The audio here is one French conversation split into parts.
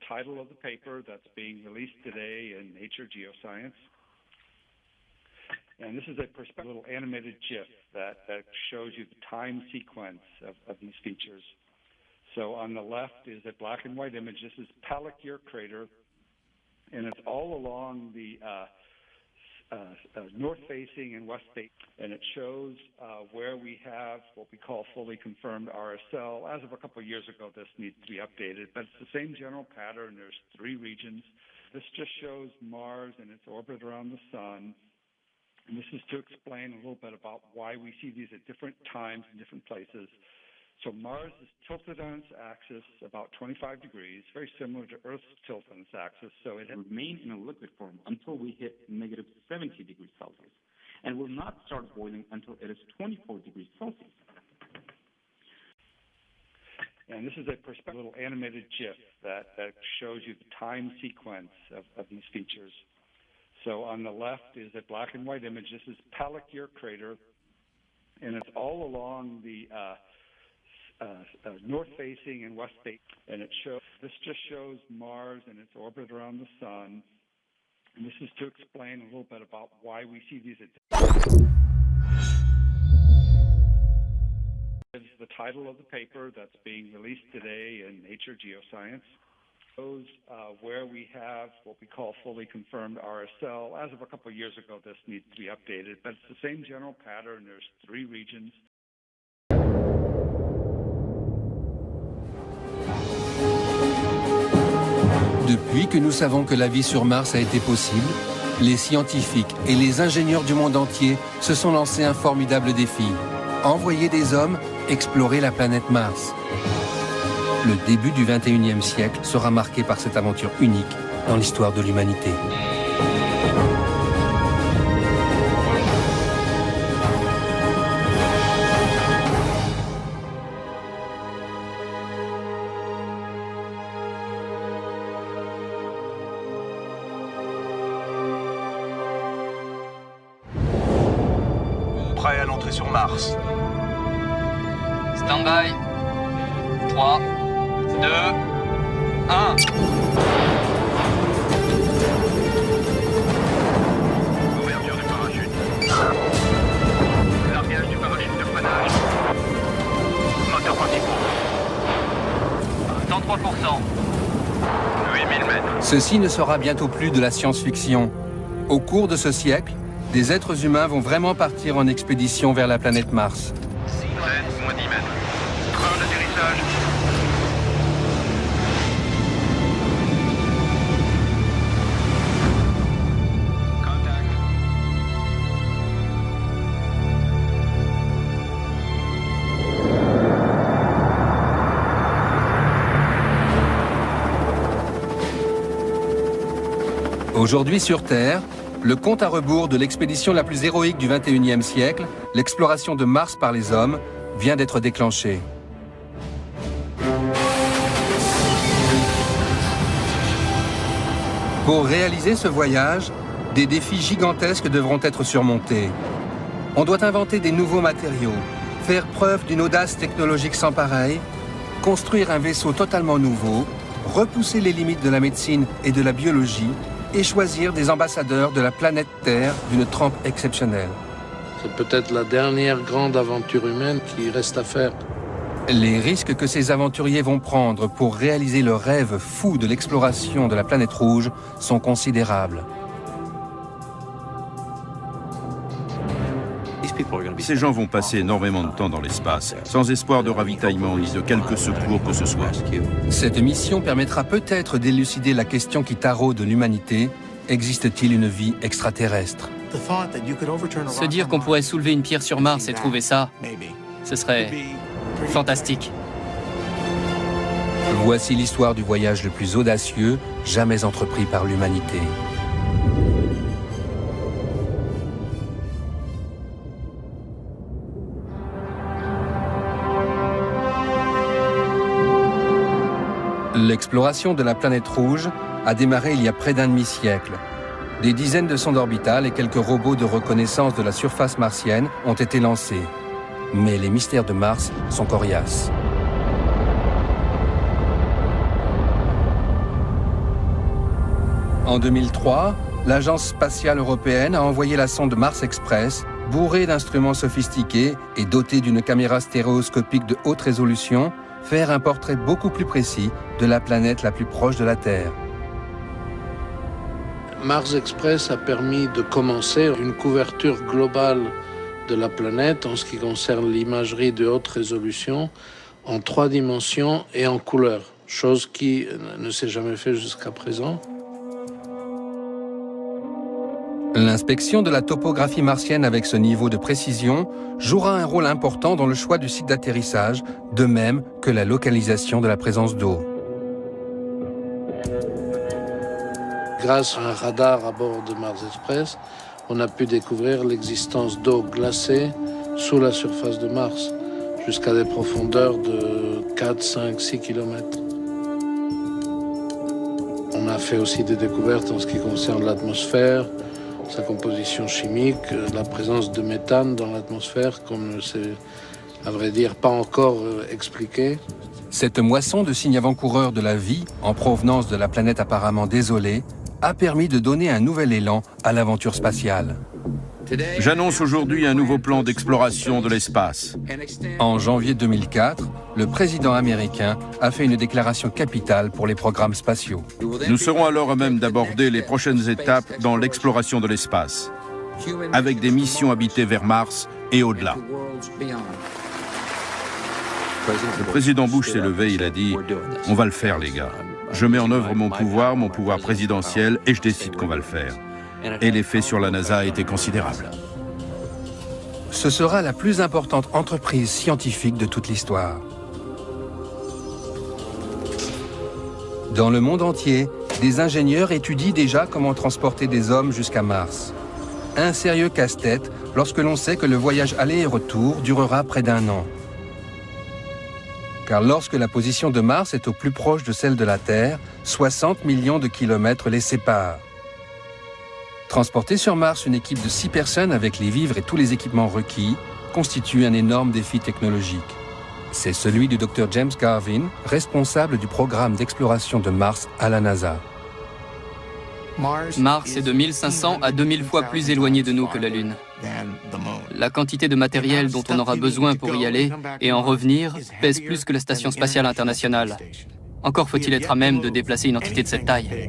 title of the paper that's being released today in Nature Geoscience. And this is a little animated GIF that shows you the time sequence of these features. So on the left is a black and white image. This is Palakir Crater, and it's all along the north-facing and west-facing, and it shows where we have what we call fully confirmed RSL. As of a couple of years ago, this needs to be updated, but it's the same general pattern. There's 3 regions. This just shows Mars and its orbit around the sun, and this is to explain a little bit about why we see these at different times in different places. So Mars is tilted on its axis about 25 degrees, very similar to Earth's tilt on its axis. So it remain in a liquid form until we hit negative 70 degrees Celsius, and will not start boiling until it is 24 degrees Celsius. And this is a little animated GIF that shows you the time sequence of these features. So on the left is a black and white image. This is Palakir Crater, and it's all along the north-facing and west-facing, and this just shows Mars and its orbit around the sun, and this is to explain a little bit about why we see these. This is the title of the paper that's being released today in Nature Geoscience. Shows where we have what we call fully confirmed RSL. As of a couple of years ago, this needs to be updated, but it's the same general pattern. There's 3 regions. Depuis que nous savons que la vie sur Mars a été possible, les scientifiques et les ingénieurs du monde entier se sont lancés un formidable défi. Envoyer des hommes explorer la planète Mars. Le début du XXIe siècle sera marqué par cette aventure unique dans l'histoire de l'humanité. Prêt à l'entrée sur Mars. Stand-by. 3, 2, 1. Ouverture du parachute. Largage du parachute de freinage. Moteurs principaux. 103%. 8000 mètres. Ceci ne sera bientôt plus de la science-fiction. Au cours de ce siècle, des êtres humains vont vraiment partir en expédition vers la planète Mars. 7, moins 10 mètres. Train d'atterrissage. Contact. Aujourd'hui sur Terre, le compte à rebours de l'expédition la plus héroïque du XXIe siècle, l'exploration de Mars par les hommes, vient d'être déclenché. Pour réaliser ce voyage, des défis gigantesques devront être surmontés. On doit inventer des nouveaux matériaux, faire preuve d'une audace technologique sans pareille, construire un vaisseau totalement nouveau, repousser les limites de la médecine et de la biologie, et choisir des ambassadeurs de la planète Terre d'une trempe exceptionnelle. C'est peut-être la dernière grande aventure humaine qui reste à faire. Les risques que ces aventuriers vont prendre pour réaliser le rêve fou de l'exploration de la planète rouge sont considérables. Ces gens vont passer énormément de temps dans l'espace, sans espoir de ravitaillement ni de quelque secours que ce soit. Cette mission permettra peut-être d'élucider la question qui taraude l'humanité. Existe-t-il une vie extraterrestre? Se dire qu'on pourrait soulever une pierre sur Mars et trouver ça, ce serait fantastique. Voici l'histoire du voyage le plus audacieux jamais entrepris par l'humanité. L'exploration de la planète rouge a démarré il y a près d'un demi-siècle. Des dizaines de sondes orbitales et quelques robots de reconnaissance de la surface martienne ont été lancés. Mais les mystères de Mars sont coriaces. En 2003, l'Agence spatiale européenne a envoyé la sonde Mars Express, bourrée d'instruments sophistiqués et dotée d'une caméra stéréoscopique de haute résolution, faire un portrait beaucoup plus précis de la planète la plus proche de la Terre. Mars Express a permis de commencer une couverture globale de la planète en ce qui concerne l'imagerie de haute résolution en 3 dimensions et en couleur, chose qui ne s'est jamais fait jusqu'à présent. L'inspection de la topographie martienne avec ce niveau de précision jouera un rôle important dans le choix du site d'atterrissage, de même que la localisation de la présence d'eau. Grâce à un radar à bord de Mars Express, on a pu découvrir l'existence d'eau glacée sous la surface de Mars, jusqu'à des profondeurs de 4, 5, 6 km. On a fait aussi des découvertes en ce qui concerne l'atmosphère, sa composition chimique, la présence de méthane dans l'atmosphère, qu'on ne sait, à vrai dire, pas encore expliqué. Cette moisson de signes avant-coureurs de la vie, en provenance de la planète apparemment désolée, a permis de donner un nouvel élan à l'aventure spatiale. J'annonce aujourd'hui un nouveau plan d'exploration de l'espace. En janvier 2004, le président américain a fait une déclaration capitale pour les programmes spatiaux. Nous serons alors à même d'aborder les prochaines étapes dans l'exploration de l'espace, avec des missions habitées vers Mars et au-delà. Le président Bush s'est levé, il a dit « On va le faire, les gars. Je mets en œuvre mon pouvoir présidentiel, et je décide qu'on va le faire. » Et l'effet sur la NASA a été considérable. Ce sera la plus importante entreprise scientifique de toute l'histoire. Dans le monde entier, des ingénieurs étudient déjà comment transporter des hommes jusqu'à Mars. Un sérieux casse-tête lorsque l'on sait que le voyage aller et retour durera près d'1 an. Car lorsque la position de Mars est au plus proche de celle de la Terre, 60 millions de kilomètres les séparent. Transporter sur Mars une équipe de 6 personnes avec les vivres et tous les équipements requis constitue un énorme défi technologique. C'est celui du Dr James Garvin, responsable du programme d'exploration de Mars à la NASA. Mars est de 1500 à 2000 fois plus éloigné de nous que la Lune. La quantité de matériel dont on aura besoin pour y aller et en revenir pèse plus que la Station spatiale internationale. Encore faut-il être à même de déplacer une entité de cette taille.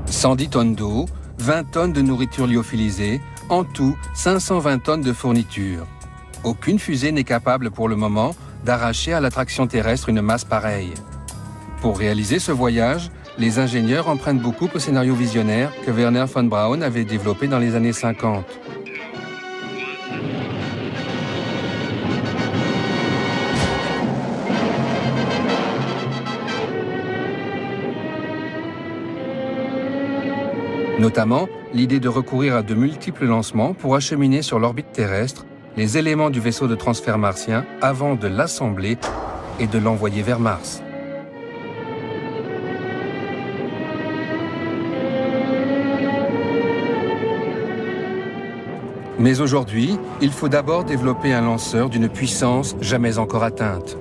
110 tonnes d'eau, 20 tonnes de nourriture lyophilisée, en tout 520 tonnes de fournitures. Aucune fusée n'est capable pour le moment d'arracher à l'attraction terrestre une masse pareille. Pour réaliser ce voyage, les ingénieurs empruntent beaucoup au scénario visionnaire que Wernher von Braun avait développé dans les années 50. Notamment, l'idée de recourir à de multiples lancements pour acheminer sur l'orbite terrestre les éléments du vaisseau de transfert martien avant de l'assembler et de l'envoyer vers Mars. Mais aujourd'hui, il faut d'abord développer un lanceur d'une puissance jamais encore atteinte.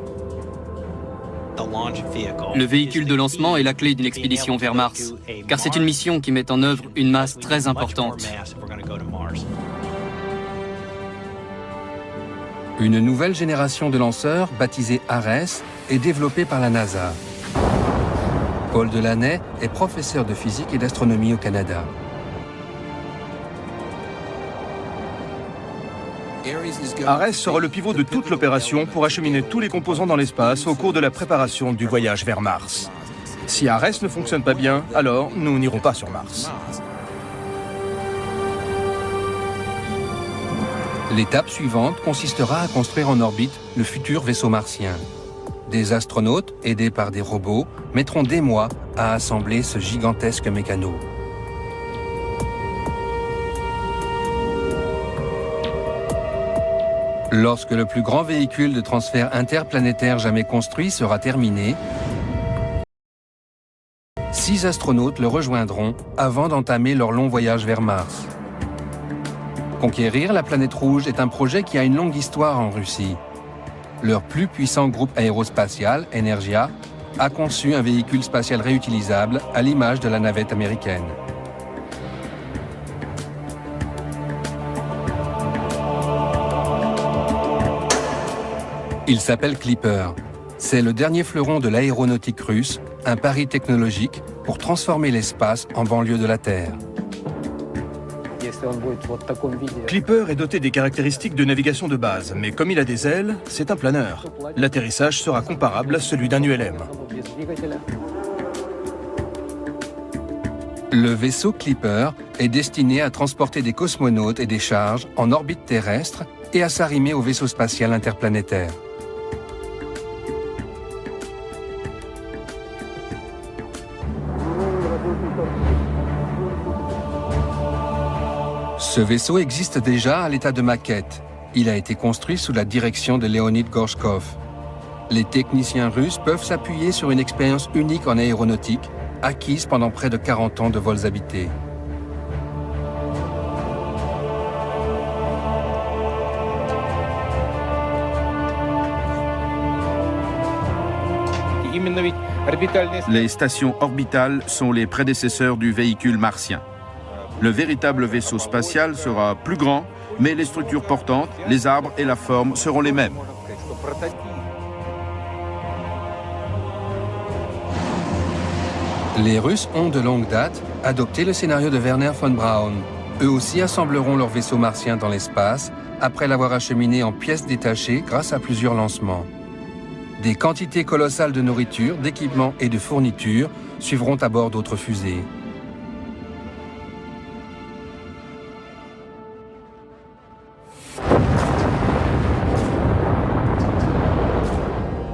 Le véhicule de lancement est la clé d'une expédition vers Mars, car c'est une mission qui met en œuvre une masse très importante. Une nouvelle génération de lanceurs, baptisée Ares, est développée par la NASA. Paul Delaney est professeur de physique et d'astronomie au Canada. Ares sera le pivot de toute l'opération pour acheminer tous les composants dans l'espace au cours de la préparation du voyage vers Mars. Si Ares ne fonctionne pas bien, alors nous n'irons pas sur Mars. L'étape suivante consistera à construire en orbite le futur vaisseau martien. Des astronautes, aidés par des robots, mettront des mois à assembler ce gigantesque mécano. Lorsque le plus grand véhicule de transfert interplanétaire jamais construit sera terminé, 6 astronautes le rejoindront avant d'entamer leur long voyage vers Mars. Conquérir la planète rouge est un projet qui a une longue histoire en Russie. Leur plus puissant groupe aérospatial, Energia, a conçu un véhicule spatial réutilisable à l'image de la navette américaine. Il s'appelle Clipper. C'est le dernier fleuron de l'aéronautique russe, un pari technologique pour transformer l'espace en banlieue de la Terre. Clipper est doté des caractéristiques de navigation de base, mais comme il a des ailes, c'est un planeur. L'atterrissage sera comparable à celui d'un ULM. Le vaisseau Clipper est destiné à transporter des cosmonautes et des charges en orbite terrestre et à s'arrimer au vaisseau spatial interplanétaire. Ce vaisseau existe déjà à l'état de maquette. Il a été construit sous la direction de Leonid Gorshkov. Les techniciens russes peuvent s'appuyer sur une expérience unique en aéronautique, acquise pendant près de 40 ans de vols habités. Les stations orbitales sont les prédécesseurs du véhicule martien. Le véritable vaisseau spatial sera plus grand, mais les structures portantes, les arbres et la forme seront les mêmes. Les Russes ont de longue date adopté le scénario de Wernher von Braun. Eux aussi assembleront leur vaisseau martien dans l'espace après l'avoir acheminé en pièces détachées grâce à plusieurs lancements. Des quantités colossales de nourriture, d'équipements et de fournitures suivront à bord d'autres fusées.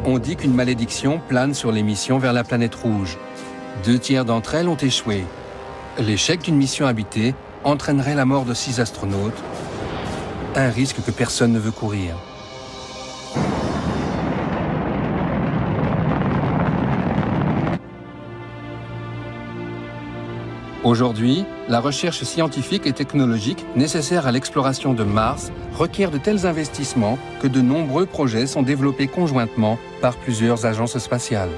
On dit qu'une malédiction plane sur les missions vers la planète rouge. 2 tiers d'entre elles ont échoué. L'échec d'une mission habitée entraînerait la mort de 6 astronautes, un risque que personne ne veut courir. Aujourd'hui, la recherche scientifique et technologique nécessaire à l'exploration de Mars requiert de tels investissements que de nombreux projets sont développés conjointement par plusieurs agences spatiales.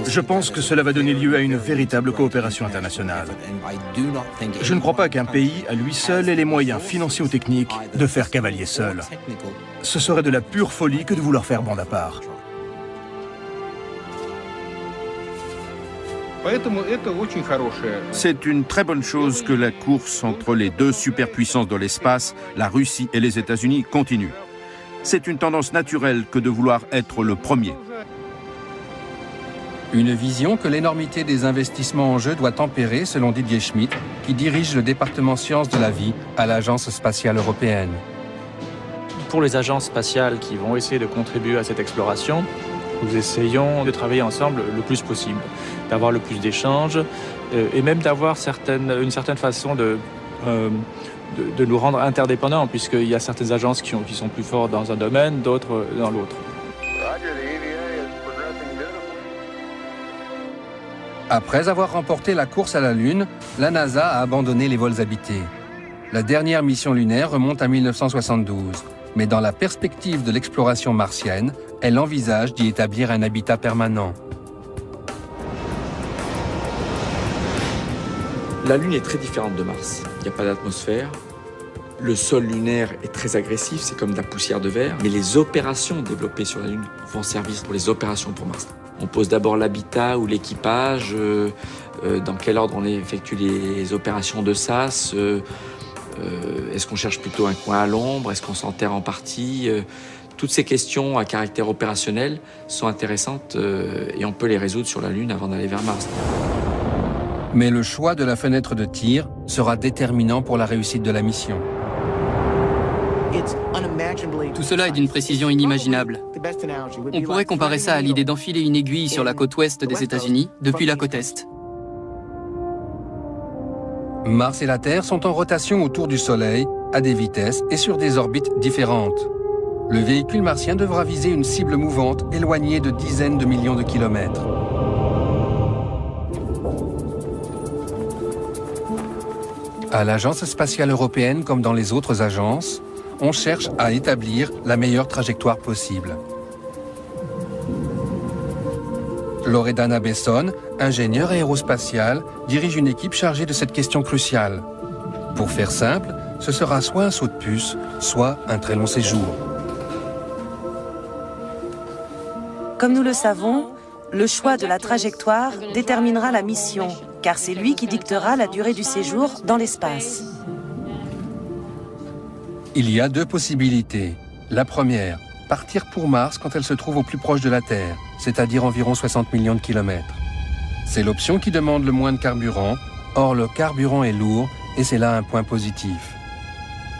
Je pense que cela va donner lieu à une véritable coopération internationale. Je ne crois pas qu'un pays, à lui seul, ait les moyens financiers ou techniques de faire cavalier seul. Ce serait de la pure folie que de vouloir faire bande à part. C'est une très bonne chose que la course entre les 2 superpuissances de l'espace, la Russie et les États-Unis, continue. C'est une tendance naturelle que de vouloir être le premier. Une vision que l'énormité des investissements en jeu doit tempérer, selon Didier Schmidt, qui dirige le département sciences de la vie à l'Agence spatiale européenne. Pour les agences spatiales qui vont essayer de contribuer à cette exploration, nous essayons de travailler ensemble le plus possible, d'avoir le plus d'échanges et même d'avoir une certaine façon de nous rendre interdépendants, puisqu'il y a certaines agences qui sont plus fortes dans un domaine, d'autres dans l'autre. Après avoir remporté la course à la Lune, la NASA a abandonné les vols habités. La dernière mission lunaire remonte à 1972, mais dans la perspective de l'exploration martienne, elle envisage d'y établir un habitat permanent. La Lune est très différente de Mars. Il n'y a pas d'atmosphère. Le sol lunaire est très agressif, c'est comme de la poussière de verre. Mais les opérations développées sur la Lune vont servir pour les opérations pour Mars. On pose d'abord l'habitat ou l'équipage, dans quel ordre on effectue les opérations de SAS, est-ce qu'on cherche plutôt un coin à l'ombre, est-ce qu'on s'enterre en partie. Toutes ces questions à caractère opérationnel sont intéressantes et on peut les résoudre sur la Lune avant d'aller vers Mars. Mais le choix de la fenêtre de tir sera déterminant pour la réussite de la mission. Tout cela est d'une précision inimaginable. On pourrait comparer ça à l'idée d'enfiler une aiguille sur la côte ouest des États-Unis depuis la côte est. Mars et la Terre sont en rotation autour du Soleil, à des vitesses et sur des orbites différentes. Le véhicule martien devra viser une cible mouvante éloignée de dizaines de millions de kilomètres. À l'Agence spatiale européenne, comme dans les autres agences, on cherche à établir la meilleure trajectoire possible. Loredana Besson, ingénieure aérospatiale, dirige une équipe chargée de cette question cruciale. Pour faire simple, ce sera soit un saut de puce, soit un très long séjour. Comme nous le savons, le choix de la trajectoire déterminera la mission, car c'est lui qui dictera la durée du séjour dans l'espace. Il y a deux possibilités. La première, partir pour Mars quand elle se trouve au plus proche de la Terre, c'est-à-dire environ 60 millions de kilomètres. C'est l'option qui demande le moins de carburant, or le carburant est lourd et c'est là un point positif.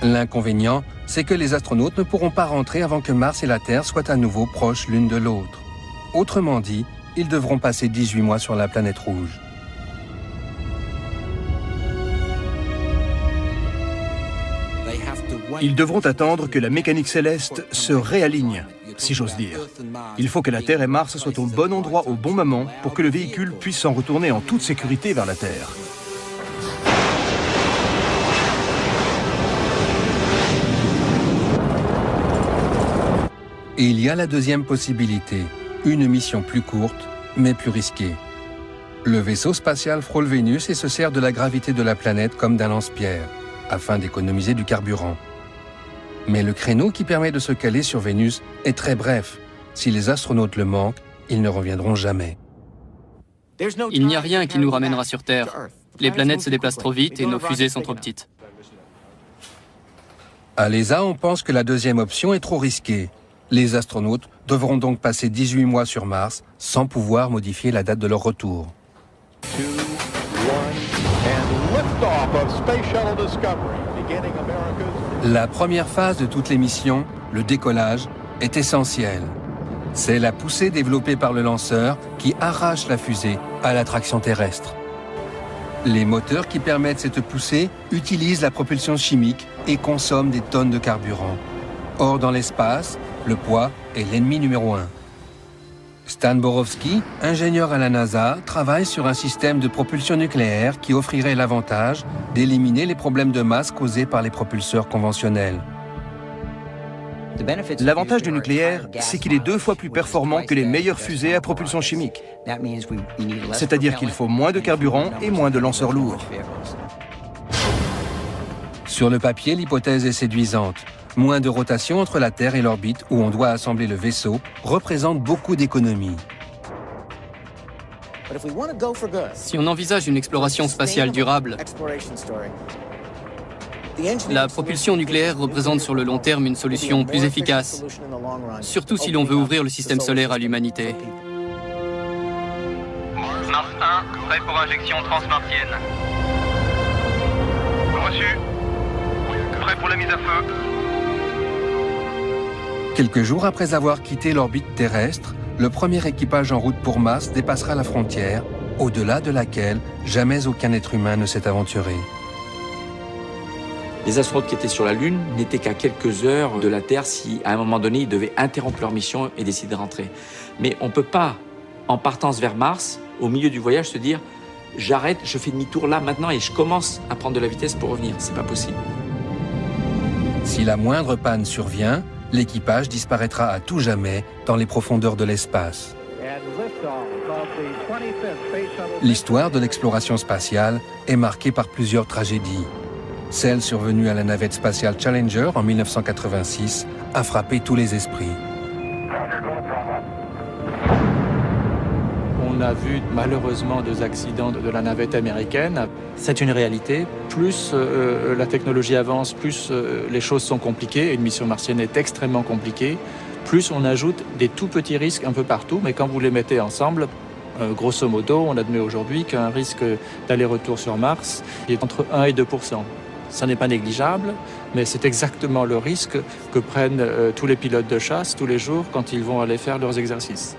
L'inconvénient, c'est que les astronautes ne pourront pas rentrer avant que Mars et la Terre soient à nouveau proches l'une de l'autre. Autrement dit, ils devront passer 18 mois sur la planète rouge. Ils devront attendre que la mécanique céleste se réaligne, si j'ose dire. Il faut que la Terre et Mars soient au bon endroit au bon moment pour que le véhicule puisse s'en retourner en toute sécurité vers la Terre. Et il y a la deuxième possibilité, une mission plus courte, mais plus risquée. Le vaisseau spatial frôle Vénus et se sert de la gravité de la planète comme d'un lance-pierre, afin d'économiser du carburant. Mais le créneau qui permet de se caler sur Vénus est très bref. Si les astronautes le manquent, ils ne reviendront jamais. Il n'y a rien qui nous ramènera sur Terre. Les planètes se déplacent trop vite et nos fusées sont trop petites. À l'ESA, on pense que la deuxième option est trop risquée. Les astronautes devront donc passer 18 mois sur Mars sans pouvoir modifier la date de leur retour. 2, 1, and liftoff of Space Shuttle Discovery, beginning America's... La première phase de toutes les missions, le décollage, est essentielle. C'est la poussée développée par le lanceur qui arrache la fusée à l'attraction terrestre. Les moteurs qui permettent cette poussée utilisent la propulsion chimique et consomment des tonnes de carburant. Or, dans l'espace, le poids est l'ennemi numéro 1. Stan Borowski, ingénieur à la NASA, travaille sur un système de propulsion nucléaire qui offrirait l'avantage d'éliminer les problèmes de masse causés par les propulseurs conventionnels. L'avantage du nucléaire, c'est qu'il est 2 fois plus performant que les meilleures fusées à propulsion chimique. C'est-à-dire qu'il faut moins de carburant et moins de lanceurs lourds. Sur le papier, l'hypothèse est séduisante. Moins de rotation entre la Terre et l'orbite où on doit assembler le vaisseau représente beaucoup d'économies. Si on envisage une exploration spatiale durable, la propulsion nucléaire représente sur le long terme une solution plus efficace, surtout si l'on veut ouvrir le système solaire à l'humanité. Mars 1, prêt pour injection transmartienne. Reçu. Prêt pour la mise à feu. Quelques jours après avoir quitté l'orbite terrestre, le premier équipage en route pour Mars dépassera la frontière, au-delà de laquelle jamais aucun être humain ne s'est aventuré. Les astronautes qui étaient sur la Lune n'étaient qu'à quelques heures de la Terre si, à un moment donné, ils devaient interrompre leur mission et décider de rentrer. Mais on ne peut pas, en partance vers Mars, au milieu du voyage, se dire « j'arrête, je fais demi-tour là, maintenant, et je commence à prendre de la vitesse pour revenir ». C'est pas possible. Si la moindre panne survient, l'équipage disparaîtra à tout jamais dans les profondeurs de l'espace. L'histoire de l'exploration spatiale est marquée par plusieurs tragédies. Celle survenue à la navette spatiale Challenger en 1986 a frappé tous les esprits. On a vu malheureusement 2 accidents de la navette américaine. C'est une réalité. Plus la technologie avance, plus les choses sont compliquées. Une mission martienne est extrêmement compliquée. Plus on ajoute des tout petits risques un peu partout, mais quand vous les mettez ensemble, grosso modo, on admet aujourd'hui qu'un risque d'aller-retour sur Mars est entre 1 et 2%. Ça n'est pas négligeable, mais c'est exactement le risque que prennent tous les pilotes de chasse tous les jours quand ils vont aller faire leurs exercices.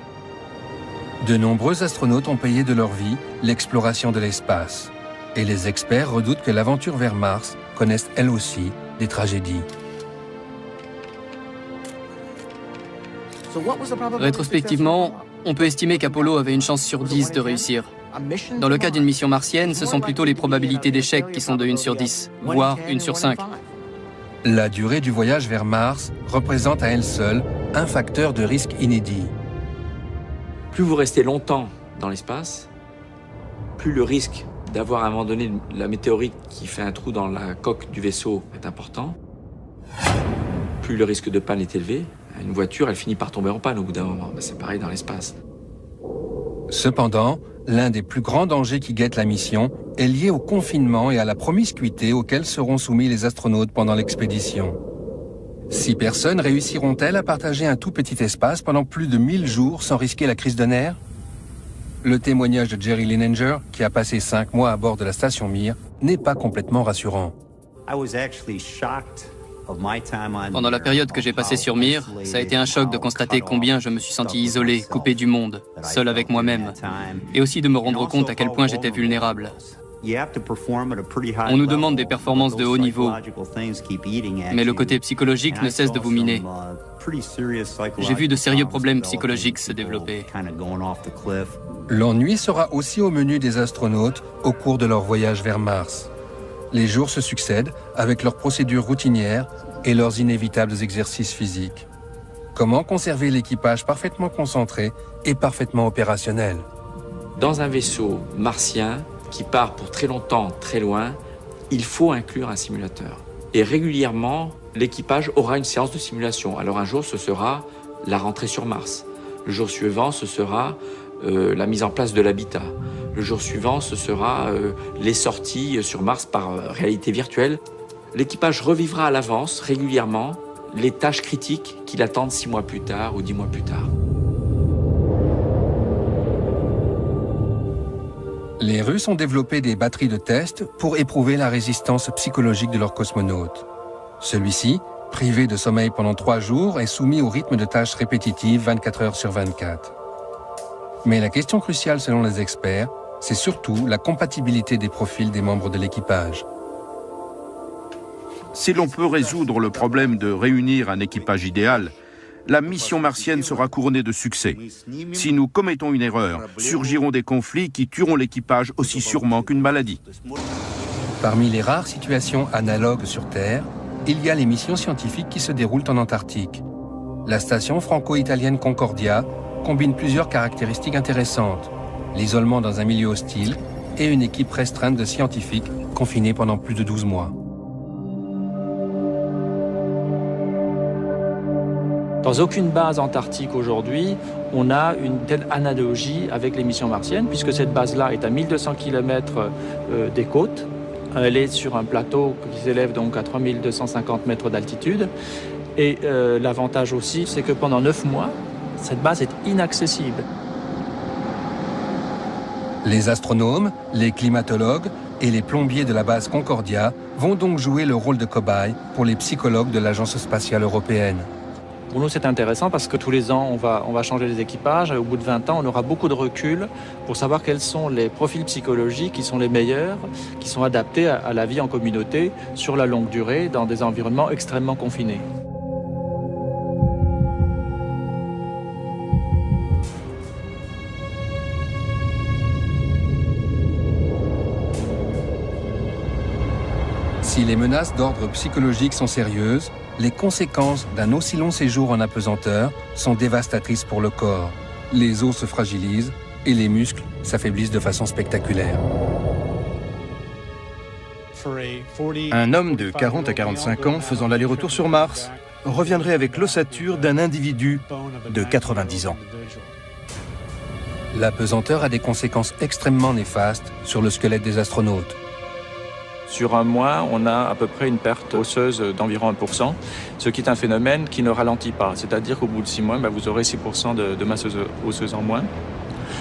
De nombreux astronautes ont payé de leur vie l'exploration de l'espace. Et les experts redoutent que l'aventure vers Mars connaisse elle aussi des tragédies. Rétrospectivement, on peut estimer qu'Apollo avait une chance sur 10 de réussir. Dans le cas d'une mission martienne, ce sont plutôt les probabilités d'échec qui sont de 1 sur 10, voire 1 sur 5. La durée du voyage vers Mars représente à elle seule un facteur de risque inédit. Plus vous restez longtemps dans l'espace, plus le risque d'avoir à un moment donné la météorite qui fait un trou dans la coque du vaisseau est important, plus le risque de panne est élevé. Une voiture, elle finit par tomber en panne au bout d'un moment. C'est pareil dans l'espace. Cependant, l'un des plus grands dangers qui guettent la mission est lié au confinement et à la promiscuité auxquels seront soumis les astronautes pendant l'expédition. 6 personnes réussiront-elles à partager un tout petit espace pendant plus de 1000 jours sans risquer la crise de nerfs? Le témoignage de Jerry Linenger, qui a passé 5 mois à bord de la station Mir, n'est pas complètement rassurant. Pendant la période que j'ai passée sur Mir, ça a été un choc de constater combien je me suis senti isolé, coupé du monde, seul avec moi-même, et aussi de me rendre compte à quel point j'étais vulnérable. On nous demande des performances de haut niveau, mais le côté psychologique ne cesse de vous miner. J'ai vu de sérieux problèmes psychologiques se développer. L'ennui sera aussi au menu des astronautes au cours de leur voyage vers Mars. Les jours se succèdent avec leurs procédures routinières et leurs inévitables exercices physiques. Comment conserver l'équipage parfaitement concentré et parfaitement opérationnel? Dans un vaisseau martien qui part pour très longtemps, très loin, il faut inclure un simulateur. Et régulièrement, l'équipage aura une séance de simulation. Alors un jour, ce sera la rentrée sur Mars. Le jour suivant, ce sera la mise en place de l'habitat. Le jour suivant, ce sera les sorties sur Mars par réalité virtuelle. L'équipage revivra à l'avance, régulièrement, les tâches critiques qui l'attendent 6 mois plus tard ou 10 mois plus tard. Les Russes ont développé des batteries de test pour éprouver la résistance psychologique de leurs cosmonautes. Celui-ci, privé de sommeil pendant 3 jours, est soumis au rythme de tâches répétitives 24 heures sur 24. Mais la question cruciale selon les experts, c'est surtout la compatibilité des profils des membres de l'équipage. Si l'on peut résoudre le problème de réunir un équipage idéal, la mission martienne sera couronnée de succès. Si nous commettons une erreur, surgiront des conflits qui tueront l'équipage aussi sûrement qu'une maladie. Parmi les rares situations analogues sur Terre, il y a les missions scientifiques qui se déroulent en Antarctique. La station franco-italienne Concordia combine plusieurs caractéristiques intéressantes. L'isolement dans un milieu hostile et une équipe restreinte de scientifiques confinés pendant plus de 12 mois. Dans aucune base antarctique aujourd'hui, on a une telle analogie avec les missions martiennes, puisque cette base-là est à 1200 km des côtes. Elle est sur un plateau qui s'élève donc à 3250 mètres d'altitude. Et l'avantage aussi, c'est que pendant 9 mois, cette base est inaccessible. Les astronomes, les climatologues et les plombiers de la base Concordia vont donc jouer le rôle de cobayes pour les psychologues de l'Agence spatiale européenne. Pour nous, c'est intéressant parce que tous les ans, on va changer les équipages. Et au bout de 20 ans, on aura beaucoup de recul pour savoir quels sont les profils psychologiques qui sont les meilleurs, qui sont adaptés à la vie en communauté sur la longue durée dans des environnements extrêmement confinés. Si les menaces d'ordre psychologique sont sérieuses, les conséquences d'un aussi long séjour en apesanteur sont dévastatrices pour le corps. Les os se fragilisent et les muscles s'affaiblissent de façon spectaculaire. Un homme de 40 à 45 ans faisant l'aller-retour sur Mars reviendrait avec l'ossature d'un individu de 90 ans. L'apesanteur a des conséquences extrêmement néfastes sur le squelette des astronautes. Sur un mois, on a à peu près une perte osseuse d'environ 1%, ce qui est un phénomène qui ne ralentit pas. C'est-à-dire qu'au bout de 6 mois, vous aurez 6% de masse osseuse en moins.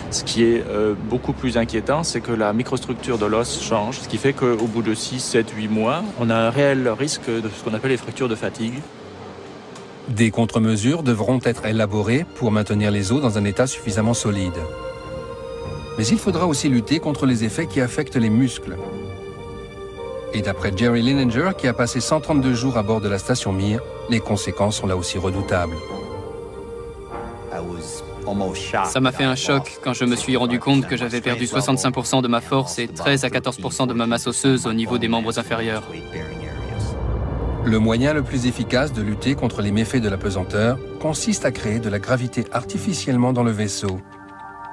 Ce qui est beaucoup plus inquiétant, c'est que la microstructure de l'os change, ce qui fait qu'au bout de 6, 7, 8 mois, on a un réel risque de ce qu'on appelle les fractures de fatigue. Des contre-mesures devront être élaborées pour maintenir les os dans un état suffisamment solide. Mais il faudra aussi lutter contre les effets qui affectent les muscles. Et d'après Jerry Linenger, qui a passé 132 jours à bord de la station Mir, les conséquences sont là aussi redoutables. Ça m'a fait un choc quand je me suis rendu compte que j'avais perdu 65% de ma force et 13 à 14% de ma masse osseuse au niveau des membres inférieurs. Le moyen le plus efficace de lutter contre les méfaits de l'apesanteur consiste à créer de la gravité artificiellement dans le vaisseau.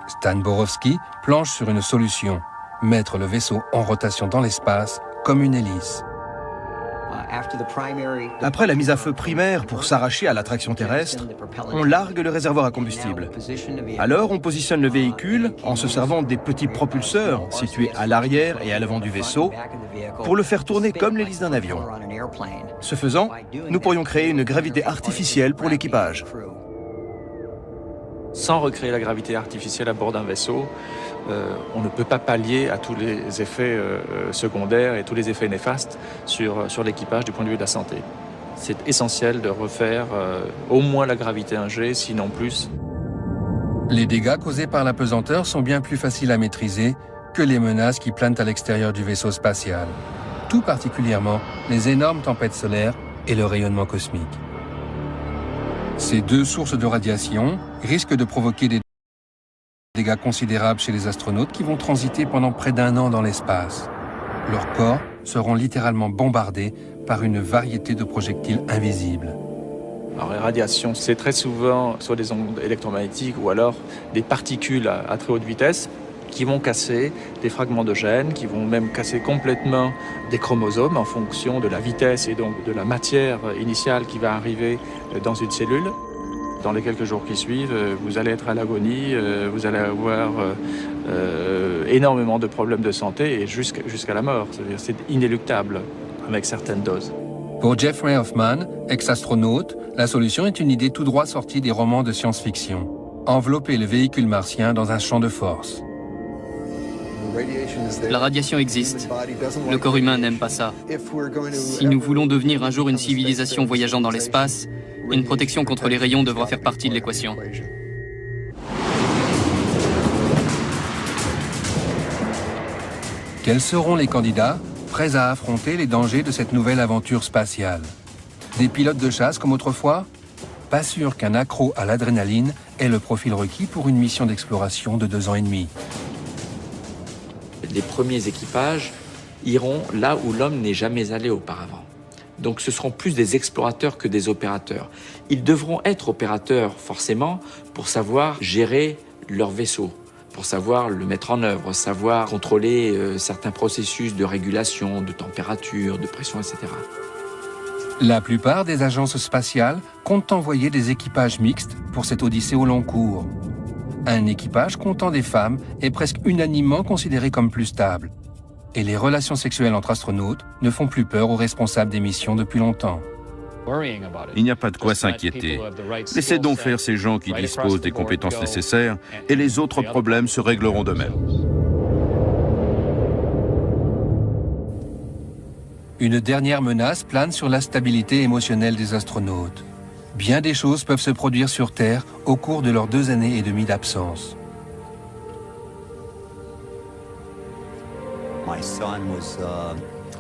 Stan Borowski planche sur une solution, mettre le vaisseau en rotation dans l'espace comme une hélice. Après la mise à feu primaire pour s'arracher à l'attraction terrestre, on largue le réservoir à combustible. Alors on positionne le véhicule en se servant des petits propulseurs situés à l'arrière et à l'avant du vaisseau pour le faire tourner comme l'hélice d'un avion. Ce faisant, nous pourrions créer une gravité artificielle pour l'équipage. Sans recréer la gravité artificielle à bord d'un vaisseau, on ne peut pas pallier à tous les effets secondaires et tous les effets néfastes sur l'équipage du point de vue de la santé. C'est essentiel de refaire au moins la gravité 1G, sinon plus. Les dégâts causés par l'apesanteur sont bien plus faciles à maîtriser que les menaces qui planent à l'extérieur du vaisseau spatial, tout particulièrement les énormes tempêtes solaires et le rayonnement cosmique. Ces deux sources de radiation risquent de provoquer des dégâts considérables chez les astronautes qui vont transiter pendant près d'1 an dans l'espace. Leurs corps seront littéralement bombardés par une variété de projectiles invisibles. Alors les radiations, c'est très souvent soit des ondes électromagnétiques ou alors des particules à très haute vitesse qui vont casser des fragments de gènes, qui vont même casser complètement des chromosomes en fonction de la vitesse et donc de la matière initiale qui va arriver dans une cellule. Dans les quelques jours qui suivent, vous allez être à l'agonie, vous allez avoir énormément de problèmes de santé et jusqu'à la mort. C'est-à-dire c'est inéluctable avec certaines doses. Pour Jeffrey Hoffman, ex-astronaute, la solution est une idée tout droit sortie des romans de science-fiction. Envelopper le véhicule martien dans un champ de force. La radiation existe. Le corps humain n'aime pas ça. Si nous voulons devenir un jour une civilisation voyageant dans l'espace, une protection contre les rayons devra faire partie de l'équation. Quels seront les candidats prêts à affronter les dangers de cette nouvelle aventure spatiale? Des pilotes de chasse comme autrefois? Pas sûr qu'un accro à l'adrénaline ait le profil requis pour une mission d'exploration de 2 ans et demi. Les premiers équipages iront là où l'homme n'est jamais allé auparavant. Donc ce seront plus des explorateurs que des opérateurs. Ils devront être opérateurs forcément pour savoir gérer leur vaisseau, pour savoir le mettre en œuvre, savoir contrôler certains processus de régulation, de température, de pression, etc. La plupart des agences spatiales comptent envoyer des équipages mixtes pour cette odyssée au long cours. Un équipage comptant des femmes est presque unanimement considéré comme plus stable. Et les relations sexuelles entre astronautes ne font plus peur aux responsables des missions depuis longtemps. Il n'y a pas de quoi s'inquiéter. Laissez donc faire ces gens qui disposent des compétences nécessaires et les autres problèmes se régleront d'eux-mêmes. Une dernière menace plane sur la stabilité émotionnelle des astronautes. Bien des choses peuvent se produire sur Terre au cours de leurs 2 années et demie d'absence.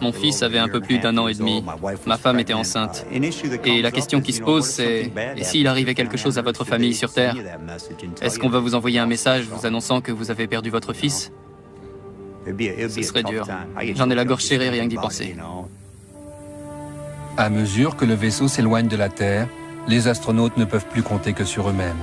Mon fils avait un peu plus d'1 an et demi. Ma femme était enceinte. Et la question qui se pose, c'est « Et s'il arrivait quelque chose à votre famille sur Terre, est-ce qu'on va vous envoyer un message vous annonçant que vous avez perdu votre fils ?» Ce serait dur. J'en ai la gorge serrée rien que d'y penser. À mesure que le vaisseau s'éloigne de la Terre, les astronautes ne peuvent plus compter que sur eux-mêmes.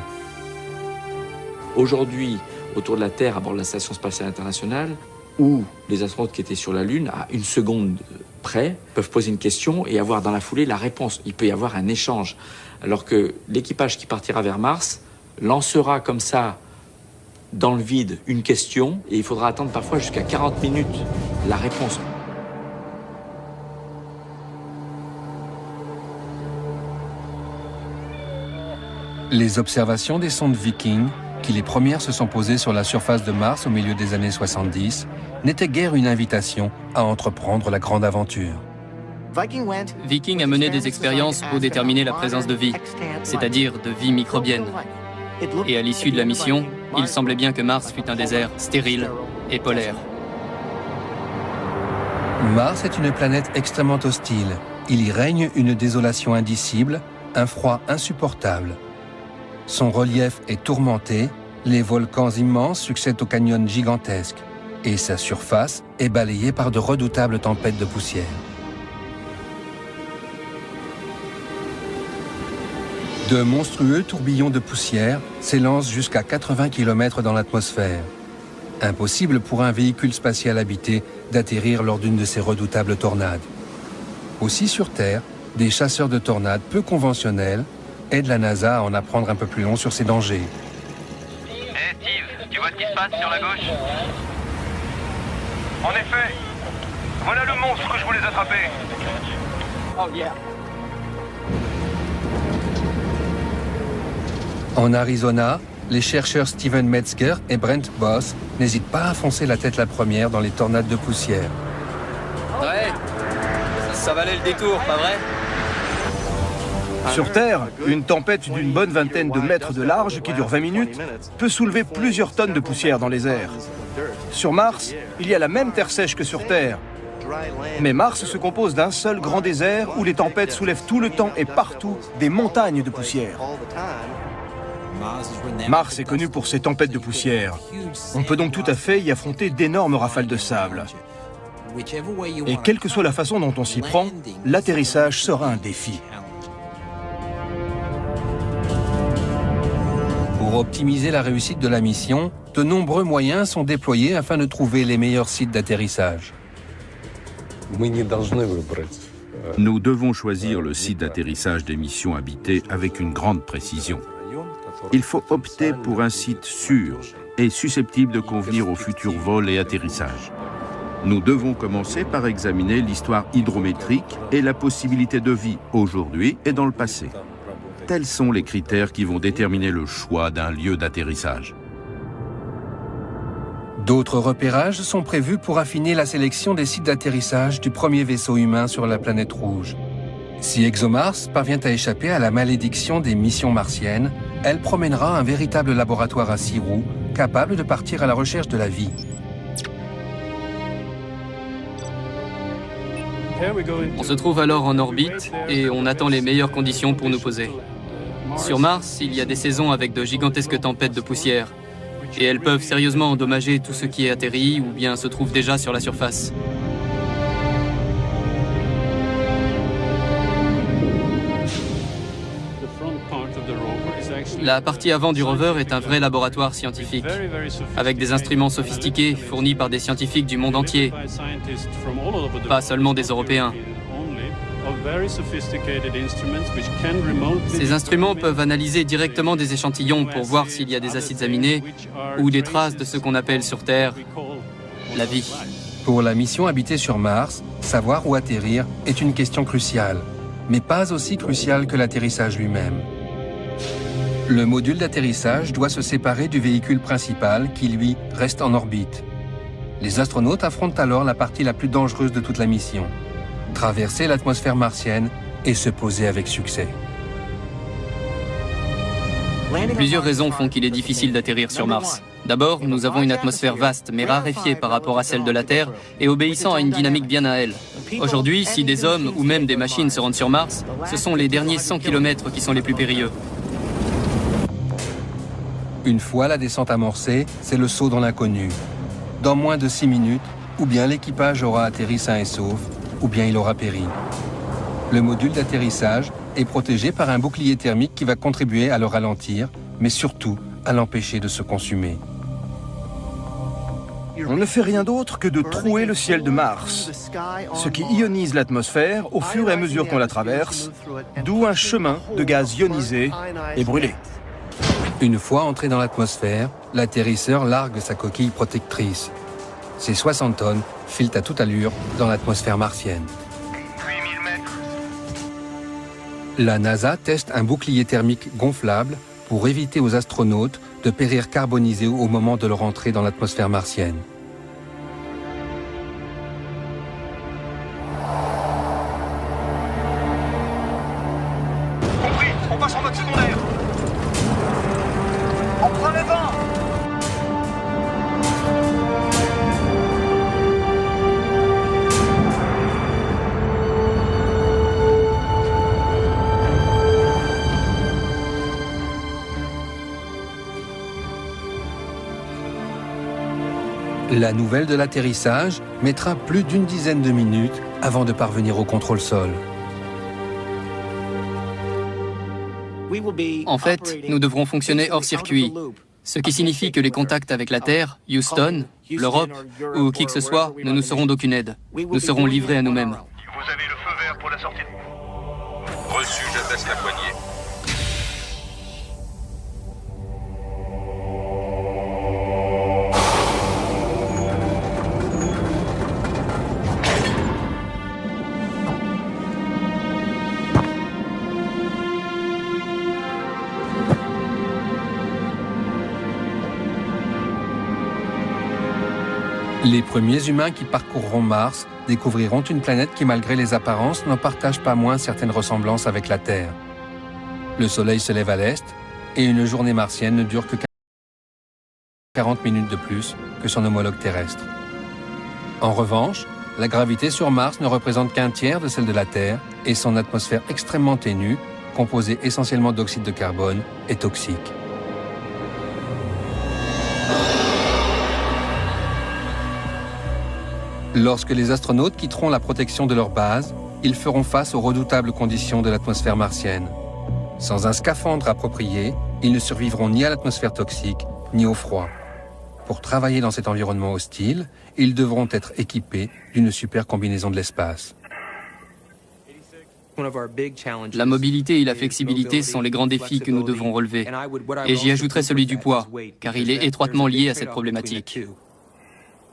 Aujourd'hui, autour de la Terre, à bord de la Station spatiale internationale, où les astronautes qui étaient sur la Lune, à 1 seconde près, peuvent poser une question et avoir dans la foulée la réponse. Il peut y avoir un échange. Alors que l'équipage qui partira vers Mars lancera comme ça, dans le vide, une question, et il faudra attendre parfois jusqu'à 40 minutes la réponse. Les observations des sondes Viking, qui les premières se sont posées sur la surface de Mars au milieu des années 70, n'étaient guère une invitation à entreprendre la grande aventure. Viking a mené des expériences pour déterminer la présence de vie, c'est-à-dire de vie microbienne. Et à l'issue de la mission, il semblait bien que Mars fût un désert stérile et polaire. Mars est une planète extrêmement hostile. Il y règne une désolation indicible, un froid insupportable. Son relief est tourmenté, les volcans immenses succèdent aux canyons gigantesques, et sa surface est balayée par de redoutables tempêtes de poussière. De monstrueux tourbillons de poussière s'élancent jusqu'à 80 km dans l'atmosphère. Impossible pour un véhicule spatial habité d'atterrir lors d'une de ces redoutables tornades. Aussi sur Terre, des chasseurs de tornades peu conventionnels aident la NASA à en apprendre un peu plus long sur ces dangers. Hey Steve, tu vois ce qui se passe sur la gauche? En effet, voilà le monstre que je voulais attraper. Oh yeah. En Arizona, les chercheurs Steven Metzger et Brent Boss n'hésitent pas à foncer la tête la première dans les tornades de poussière. Ouais, ça valait le détour, pas vrai? Sur Terre, une tempête d'une bonne vingtaine de mètres de large qui dure 20 minutes peut soulever plusieurs tonnes de poussière dans les airs. Sur Mars, il y a la même terre sèche que sur Terre. Mais Mars se compose d'un seul grand désert où les tempêtes soulèvent tout le temps et partout des montagnes de poussière. Mars est connu pour ses tempêtes de poussière. On peut donc tout à fait y affronter d'énormes rafales de sable. Et quelle que soit la façon dont on s'y prend, l'atterrissage sera un défi. Pour optimiser la réussite de la mission, de nombreux moyens sont déployés afin de trouver les meilleurs sites d'atterrissage. Nous devons choisir le site d'atterrissage des missions habitées avec une grande précision. Il faut opter pour un site sûr et susceptible de convenir aux futurs vols et atterrissages. Nous devons commencer par examiner l'histoire hydrométrique et la possibilité de vie aujourd'hui et dans le passé. Tels sont les critères qui vont déterminer le choix d'un lieu d'atterrissage. D'autres repérages sont prévus pour affiner la sélection des sites d'atterrissage du premier vaisseau humain sur la planète rouge. Si ExoMars parvient à échapper à la malédiction des missions martiennes, elle promènera un véritable laboratoire à 6 roues, capable de partir à la recherche de la vie. On se trouve alors en orbite et on attend les meilleures conditions pour nous poser. Sur Mars, il y a des saisons avec de gigantesques tempêtes de poussière. Et elles peuvent sérieusement endommager tout ce qui est atterri ou bien se trouve déjà sur la surface. La partie avant du rover est un vrai laboratoire scientifique, avec des instruments sophistiqués fournis par des scientifiques du monde entier, pas seulement des Européens. Ces instruments peuvent analyser directement des échantillons pour voir s'il y a des acides aminés ou des traces de ce qu'on appelle sur Terre la vie. Pour la mission habitée sur Mars, savoir où atterrir est une question cruciale, mais pas aussi cruciale que l'atterrissage lui-même. Le module d'atterrissage doit se séparer du véhicule principal qui, lui, reste en orbite. Les astronautes affrontent alors la partie la plus dangereuse de toute la mission: traverser l'atmosphère martienne et se poser avec succès. Plusieurs raisons font qu'il est difficile d'atterrir sur Mars. D'abord, nous avons une atmosphère vaste mais raréfiée par rapport à celle de la Terre et obéissant à une dynamique bien à elle. Aujourd'hui, si des hommes ou même des machines se rendent sur Mars, ce sont les derniers 100 km qui sont les plus périlleux. Une fois la descente amorcée, c'est le saut dans l'inconnu. Dans moins de 6 minutes, ou bien l'équipage aura atterri sain et sauf, ou bien il aura péri. Le module d'atterrissage est protégé par un bouclier thermique qui va contribuer à le ralentir, mais surtout à l'empêcher de se consumer. On ne fait rien d'autre que de trouer le ciel de Mars, ce qui ionise l'atmosphère au fur et à mesure qu'on la traverse, d'où un chemin de gaz ionisé et brûlé. Une fois entré dans l'atmosphère, l'atterrisseur largue sa coquille protectrice. Ces 60 tonnes filent à toute allure dans l'atmosphère martienne. 8000 mètres. La NASA teste un bouclier thermique gonflable pour éviter aux astronautes de périr carbonisés au moment de leur entrée dans l'atmosphère martienne. Compris, on passe en mode secondaire. On prend le vent. La nouvelle de l'atterrissage mettra plus d'une dizaine de minutes avant de parvenir au contrôle sol. En fait, nous devrons fonctionner hors circuit, ce qui signifie que les contacts avec la Terre, Houston, l'Europe ou qui que ce soit ne nous seront d'aucune aide. Nous serons livrés à nous-mêmes. Vous avez le feu vert pour la sortie. Reçu, j'abaisse la poignée. Les premiers humains qui parcourront Mars découvriront une planète qui, malgré les apparences, n'en partage pas moins certaines ressemblances avec la Terre. Le Soleil se lève à l'est et une journée martienne ne dure que 40 minutes de plus que son homologue terrestre. En revanche, la gravité sur Mars ne représente qu'un tiers de celle de la Terre et son atmosphère extrêmement ténue, composée essentiellement d'oxyde de carbone, est toxique. Lorsque les astronautes quitteront la protection de leur base, ils feront face aux redoutables conditions de l'atmosphère martienne. Sans un scaphandre approprié, ils ne survivront ni à l'atmosphère toxique, ni au froid. Pour travailler dans cet environnement hostile, ils devront être équipés d'une super combinaison de l'espace. La mobilité et la flexibilité sont les grands défis que nous devrons relever. Et j'y ajouterai celui du poids, car il est étroitement lié à cette problématique.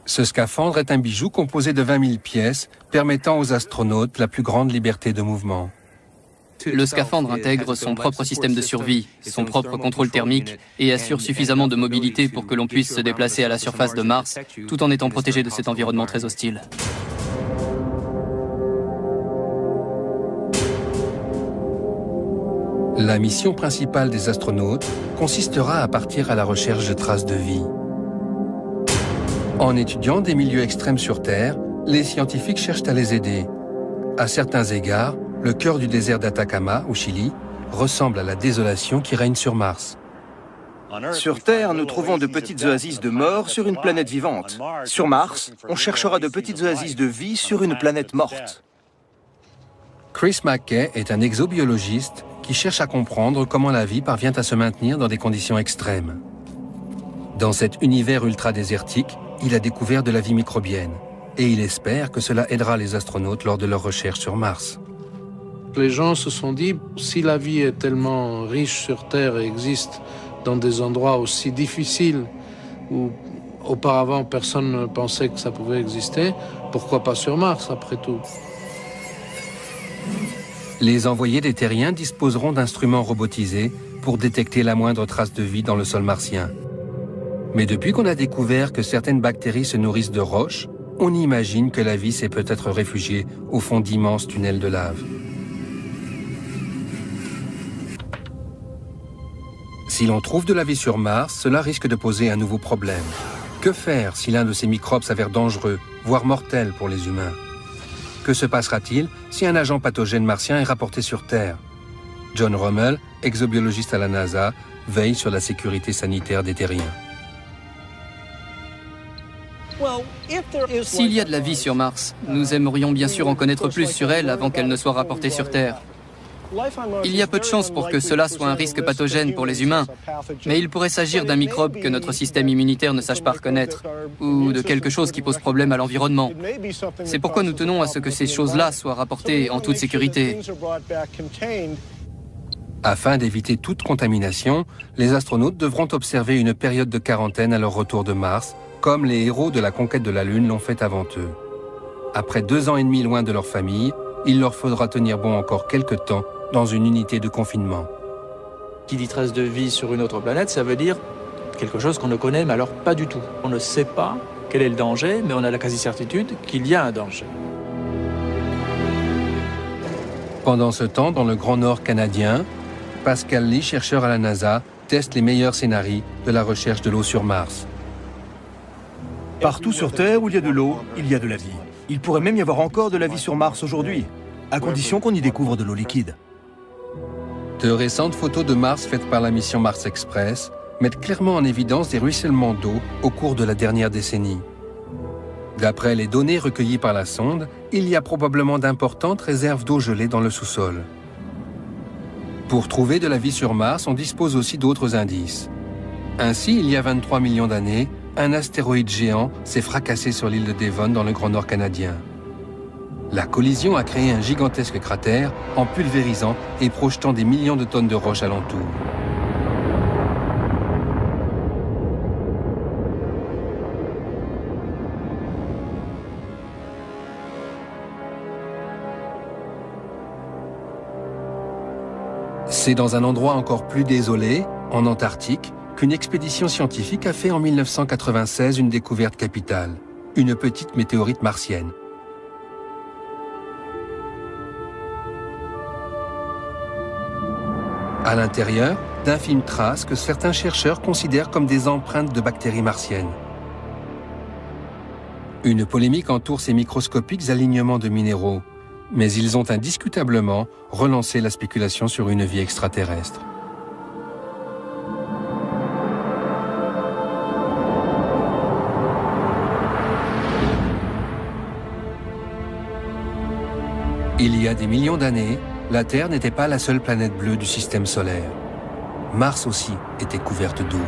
Ce scaphandre est un bijou composé de 20 000 pièces, permettant aux astronautes la plus grande liberté de mouvement. Le scaphandre intègre son propre système de survie, son propre contrôle thermique et assure suffisamment de mobilité pour que l'on puisse se déplacer à la surface de Mars tout en étant protégé de cet environnement très hostile. La mission principale des astronautes consistera à partir à la recherche de traces de vie. En étudiant des milieux extrêmes sur Terre, les scientifiques cherchent à les aider. À certains égards, le cœur du désert d'Atacama, au Chili, ressemble à la désolation qui règne sur Mars. Sur Terre, nous trouvons de petites oasis de mort sur une planète vivante. Sur Mars, on cherchera de petites oasis de vie sur une planète morte. Chris McKay est un exobiologiste qui cherche à comprendre comment la vie parvient à se maintenir dans des conditions extrêmes. Dans cet univers ultra-désertique, il a découvert de la vie microbienne et il espère que cela aidera les astronautes lors de leurs recherches sur Mars. Les gens se sont dit, si la vie est tellement riche sur Terre et existe dans des endroits aussi difficiles où auparavant personne ne pensait que ça pouvait exister, pourquoi pas sur Mars après tout? Les envoyés des terriens disposeront d'instruments robotisés pour détecter la moindre trace de vie dans le sol martien. Mais depuis qu'on a découvert que certaines bactéries se nourrissent de roches, on imagine que la vie s'est peut-être réfugiée au fond d'immenses tunnels de lave. Si l'on trouve de la vie sur Mars, cela risque de poser un nouveau problème. Que faire si l'un de ces microbes s'avère dangereux, voire mortel pour les humains? Que se passera-t-il si un agent pathogène martien est rapporté sur Terre? John Rummel, exobiologiste à la NASA, veille sur la sécurité sanitaire des terriens. S'il y a de la vie sur Mars, nous aimerions bien sûr en connaître plus sur elle avant qu'elle ne soit rapportée sur Terre. Il y a peu de chances pour que cela soit un risque pathogène pour les humains, mais il pourrait s'agir d'un microbe que notre système immunitaire ne sache pas reconnaître, ou de quelque chose qui pose problème à l'environnement. C'est pourquoi nous tenons à ce que ces choses-là soient rapportées en toute sécurité. Afin d'éviter toute contamination, les astronautes devront observer une période de quarantaine à leur retour de Mars, comme les héros de la conquête de la Lune l'ont fait avant eux. Après 2 ans et demi loin de leur famille, il leur faudra tenir bon encore quelques temps dans une unité de confinement. Qui dit trace de vie sur une autre planète, ça veut dire quelque chose qu'on ne connaît, mais alors pas du tout. On ne sait pas quel est le danger, mais on a la quasi-certitude qu'il y a un danger. Pendant ce temps, dans le Grand Nord canadien, Pascal Lee, chercheur à la NASA, teste les meilleurs scénarios de la recherche de l'eau sur Mars. Partout sur Terre où il y a de l'eau, il y a de la vie. Il pourrait même y avoir encore de la vie sur Mars aujourd'hui, à condition qu'on y découvre de l'eau liquide. De récentes photos de Mars faites par la mission Mars Express mettent clairement en évidence des ruissellements d'eau au cours de la dernière décennie. D'après les données recueillies par la sonde, il y a probablement d'importantes réserves d'eau gelée dans le sous-sol. Pour trouver de la vie sur Mars, on dispose aussi d'autres indices. Ainsi, il y a 23 millions d'années, un astéroïde géant s'est fracassé sur l'île de Devon dans le Grand Nord canadien. La collision a créé un gigantesque cratère en pulvérisant et projetant des millions de tonnes de roches alentour. C'est dans un endroit encore plus désolé, en Antarctique, qu'une expédition scientifique a fait en 1996 une découverte capitale, une petite météorite martienne. À l'intérieur, d'infimes traces que certains chercheurs considèrent comme des empreintes de bactéries martiennes. Une polémique entoure ces microscopiques alignements de minéraux, mais ils ont indiscutablement relancé la spéculation sur une vie extraterrestre. Il y a des millions d'années, la Terre n'était pas la seule planète bleue du système solaire. Mars aussi était couverte d'eau.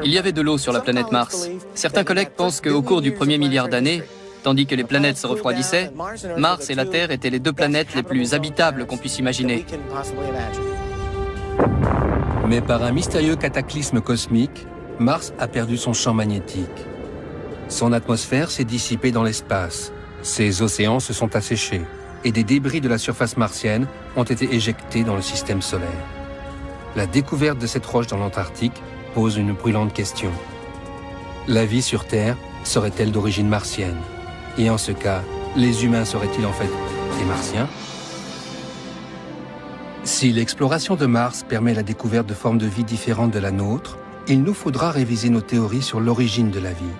Il y avait de l'eau sur la planète Mars. Certains collègues pensent qu'au cours du premier milliard d'années, tandis que les planètes se refroidissaient, Mars et la Terre étaient les deux planètes les plus habitables qu'on puisse imaginer. Mais par un mystérieux cataclysme cosmique, Mars a perdu son champ magnétique. Son atmosphère s'est dissipée dans l'espace. Ses océans se sont asséchés et des débris de la surface martienne ont été éjectés dans le système solaire. La découverte de cette roche dans l'Antarctique pose une brûlante question. La vie sur Terre serait-elle d'origine martienne? Et en ce cas, les humains seraient-ils en fait des Martiens? Si l'exploration de Mars permet la découverte de formes de vie différentes de la nôtre, il nous faudra réviser nos théories sur l'origine de la vie.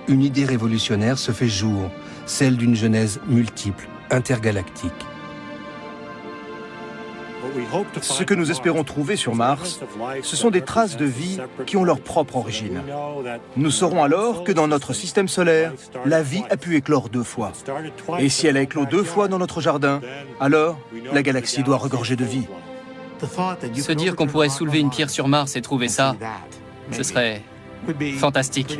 Une idée révolutionnaire se fait jour, celle d'une genèse multiple, intergalactique. Ce que nous espérons trouver sur Mars, ce sont des traces de vie qui ont leur propre origine. Nous saurons alors que dans notre système solaire, la vie a pu éclore 2 fois. Et si elle a éclos 2 fois dans notre jardin, alors la galaxie doit regorger de vie. Se dire qu'on pourrait soulever une pierre sur Mars et trouver ça, ce serait fantastique.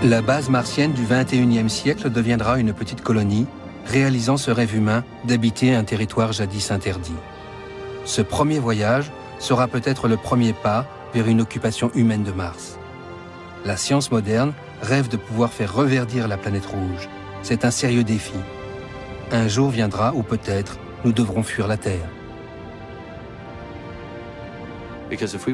La base martienne du XXIe siècle deviendra une petite colonie, réalisant ce rêve humain d'habiter un territoire jadis interdit. Ce premier voyage sera peut-être le premier pas vers une occupation humaine de Mars. La science moderne rêve de pouvoir faire reverdir la planète rouge. C'est un sérieux défi. Un jour viendra où peut-être nous devrons fuir la Terre.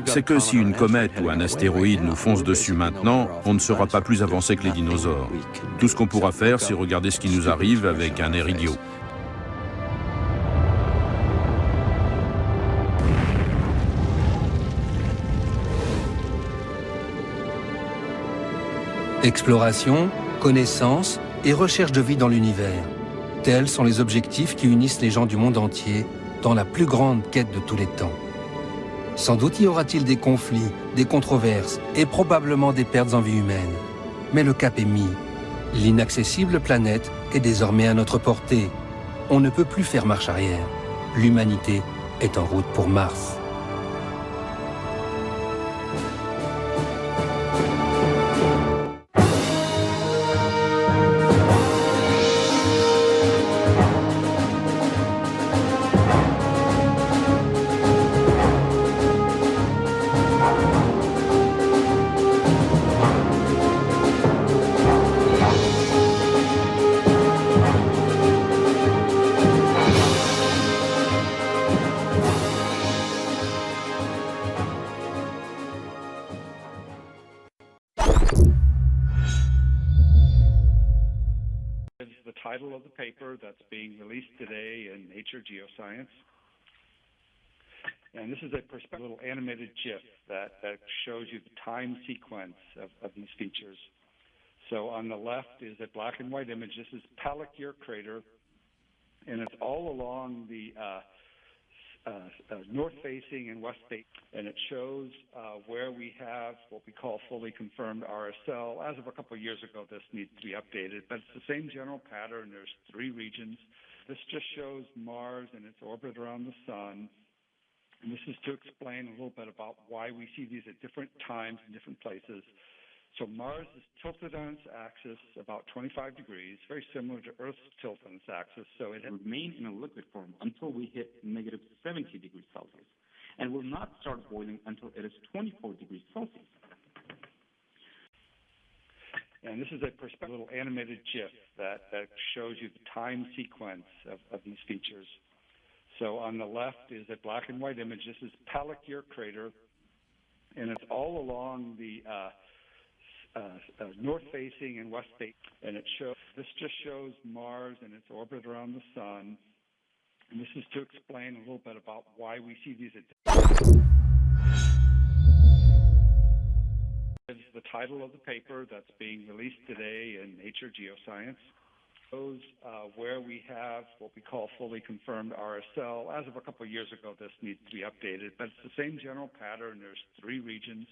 C'est que si une comète ou un astéroïde nous fonce dessus maintenant, on ne sera pas plus avancé que les dinosaures. Tout ce qu'on pourra faire, c'est regarder ce qui nous arrive avec un air idiot. Exploration, connaissance et recherche de vie dans l'univers. Tels sont les objectifs qui unissent les gens du monde entier dans la plus grande quête de tous les temps. Sans doute y aura-t-il des conflits, des controverses et probablement des pertes en vie humaine. Mais le cap est mis. L'inaccessible planète est désormais à notre portée. On ne peut plus faire marche arrière. L'humanité est en route pour Mars. Title of the paper that's being released today in Nature Geoscience. And this is a little animated GIF that shows you the time sequence of these features. So on the left is a black and white image. This is Pallikier crater and it's all along the north-facing and west-facing, and it shows where we have what we call fully confirmed RSL. As of a couple of years ago, this needs to be updated, but it's the same general pattern. There's 3 regions. This just shows Mars and its orbit around the sun, and this is to explain a little bit about why we see these at different times in different places. So Mars is tilted on its axis about 25 degrees, very similar to Earth's tilt on its axis. So it will remain in a liquid form until we hit negative 70 degrees Celsius, and will not start boiling until it is 24 degrees Celsius. And this is a little animated GIF that shows you the time sequence of these features. So on the left is a black and white image. This is Pallikier crater, and it's all along the north-facing and west-facing, and this just shows Mars and its orbit around the sun, and this is to explain a little bit about why we see these at the title of the paper that's being released today in Nature Geoscience. Shows where we have what we call fully confirmed RSL. As of a couple of years ago, this needs to be updated, but it's the same general pattern. There's 3 regions.